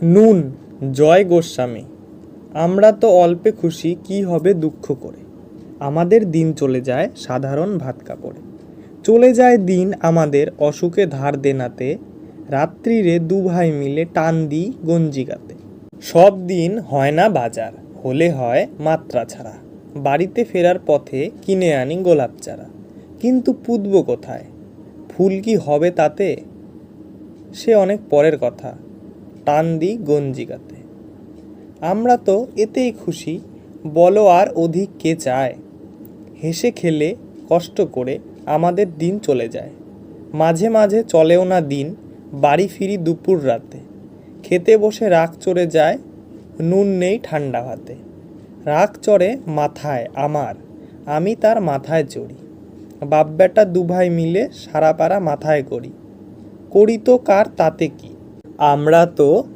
নুন। জয় গোস্বামী। আমরা তো অল্পে খুশি, কি হবে দুঃখ করে। আমাদের দিন চলে যায় সাধারণ ভাত কাপড়ে। চলে যায় দিন আমাদের অসুখে ধার দেনাতে। রাত্রিরে দুভাই মিলে টান দিই গঞ্জিকাতে। সব দিন হয় না বাজার, হলে হয় মাত্রা ছাড়া। বাড়িতে ফেরার পথে কিনে আনি গোলাপ চারা। কিন্তু পুঁতব কোথায়, ফুল কি হবে তাতে, সে অনেক পরের কথা। টান দিই গঞ্জিকাতে। আমরা তো এতেই খুশি, বলো আর অধিক কে চায়। হেসে খেলে কষ্ট করে আমাদের দিন চলে যায়। মাঝে মাঝে চলেও না দিন, বাড়ি ফিরি দুপুর রাতে। খেতে বসে রাগ চড়ে যায়, নুন নেই ঠান্ডা ভাতে। রাগ চড়ে মাথায় আমার, আমি তার মাথায় চড়ি। বাপ বেটা দুভাই মিলে সারা পাড়া মাথায় করি। করি তো কার তাতে কি, আমরা তো